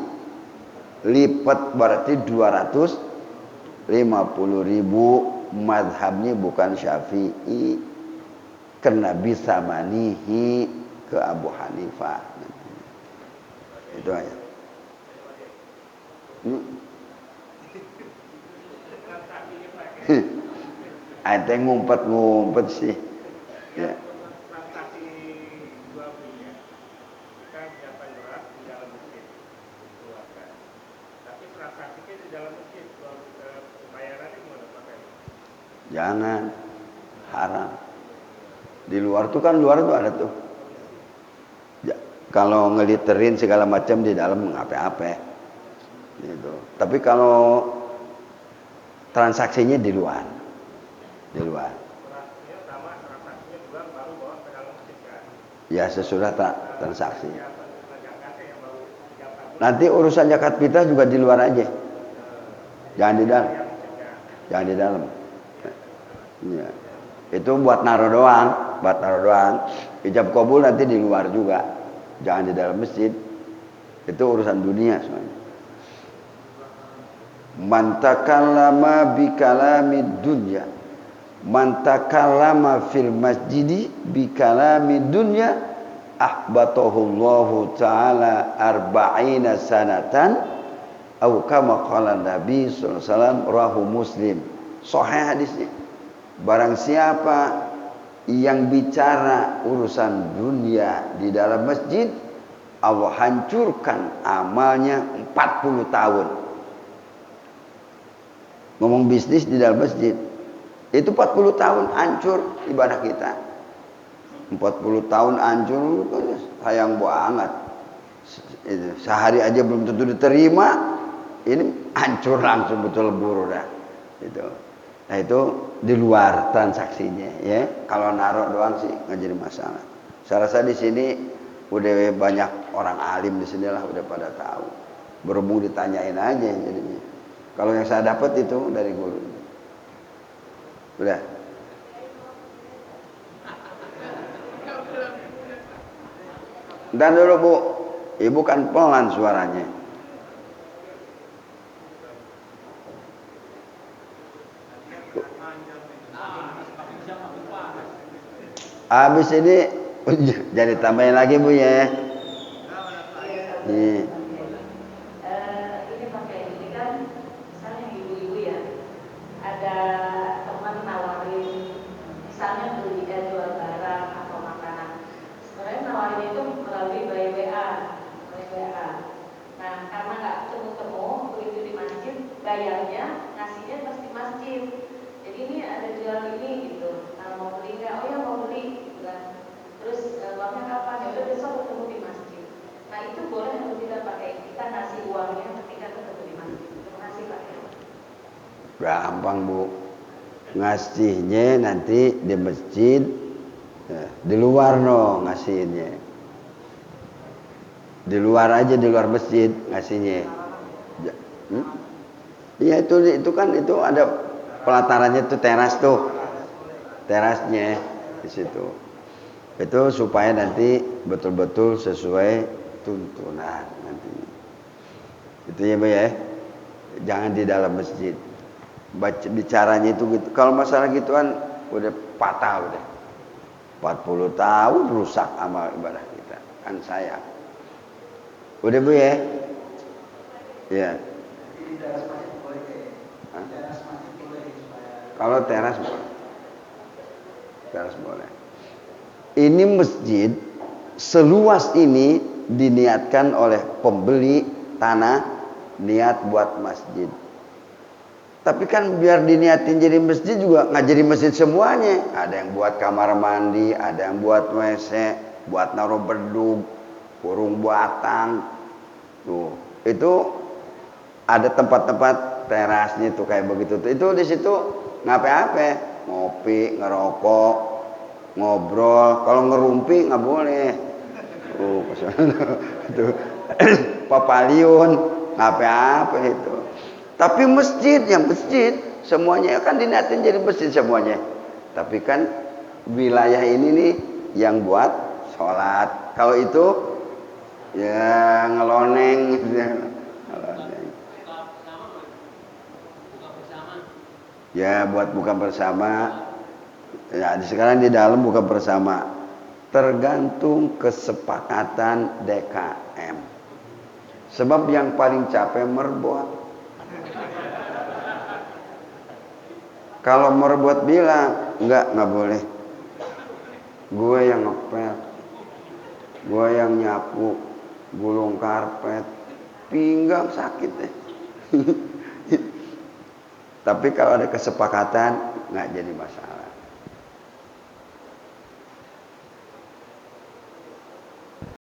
lipat berarti 250.000. Madhabnya bukan Syafi'i, karena bisa manihi ke Abu Hanifah. Itu aja. Ada ngumpet-ngumpet sih. Ya. Transaksi jual belinya kita menyiapkan beras di dalam masjid keluarga. Tapi transaksinya di dalam masjid, pembayarannya gimana Pak? Jangan, haram. Di luar tuh kan luar tuh ada tuh. Ya, kalau ngeliterin segala macam di dalam apa-apa. Gitu. Tapi kalau transaksinya di luar. Di luar. Berasnya sama, transaksinya jual baru bawa ke dalam masjid kan? Ya sesudah transaksi. Zakatnya yang baru didapat. Nanti urusan zakat fitrah juga di luar aja. Jangan di dalam. Jangan di dalam. Ya. Itu buat naruh doang, ijab kabul nanti di luar juga, jangan di dalam masjid. Itu urusan dunia soalnya. Man takallama bi kalamid dunya, man takallama fil masjidi bi kalamid dunya, ahbatahu Allahu taala 40 sanatan, atau kama qala Nabi sallallahu alaihi wasallam, rawahu Muslim. Sahih hadisnya. Barang siapa yang bicara urusan dunia di dalam masjid, Allah hancurkan amalnya 40 tahun. Ngomong bisnis di dalam masjid, itu 40 tahun hancur ibadah kita. 40 tahun hancur, sayang banget. Sehari aja belum tentu diterima, ini hancur langsung betul buru dah. Itu. Nah itu di luar transaksinya ya. Kalau naruh doang sih nggak jadi masalah. Saya rasa di sini udah banyak orang alim di sini lah, udah pada tahu. Berhubung ditanyain aja jadinya. Kalau yang saya dapat itu dari guru. Udah. Dan dulu Bu, Ibu kan pelan suaranya. Habis ini jadi tambahin lagi Bu ya. Nih. Ini pakai ini kan, misalnya ibu-ibu ya, ada teman nawarin, misalnya beli jual barang atau makanan. Sebenarnya nawarin itu melalui by WA. Nah, karena nggak ketemu-temu, begitu di masjid, bayarnya ngasihnya pasti masjid. Jadi ini ada jual ini gitu. Kalau mau beli nggak? Oh ya mau beli. Terus uangnya kapan? Ya udah besok ketemu di masjid. Nah itu boleh atau tidak pakai kita ngasih uangnya ketika ketemu di masjid? Terima kasih Pak. Gampang Bu. Ngasihnya nanti di masjid, di luar no ngasihnya. Di luar aja, di luar masjid ngasihnya. Iya itu kan itu ada pelatarannya tuh, teras tuh. Terasnya di situ. Itu supaya nanti betul-betul sesuai tuntunan nanti. Itu ya Bu ya. Jangan di dalam masjid. Bicaranya itu gitu. Kalau masalah gituan udah patah udah. 40 tahun rusak amal ibadah kita. Kan sayang. Udah Bu ya. Ya. Di teras masjid boleh di teras masjid boleh supaya Kalau teras boleh. Teras boleh. Ini masjid seluas ini diniatkan oleh pembeli tanah niat buat masjid. Tapi kan biar diniatin jadi masjid juga nggak jadi masjid semuanya. Ada yang buat kamar mandi, ada yang buat WC, buat naruh bedug, kurung buatan. Tuh, itu ada tempat-tempat terasnya tuh kayak begitu. Itu di situ ngapain? Ngopi, ngerokok, ngobrol. Kalau ngerumpi nggak boleh. Itu papaliun, apa itu. Tapi masjid semuanya kan diniatin jadi masjid semuanya. Tapi kan wilayah ini nih yang buat sholat. Kalau itu ya ngeloneng. Ya buat buka bersama. Ya sekarang di dalam buka bersama. Tergantung kesepakatan DKM. Sebab yang paling capek merbot. Kalau merbot bilang enggak boleh. Gue yang ngepel, gue yang nyapu, gulung karpet, pinggang sakit deh. Tapi kalau ada kesepakatan nggak jadi masalah.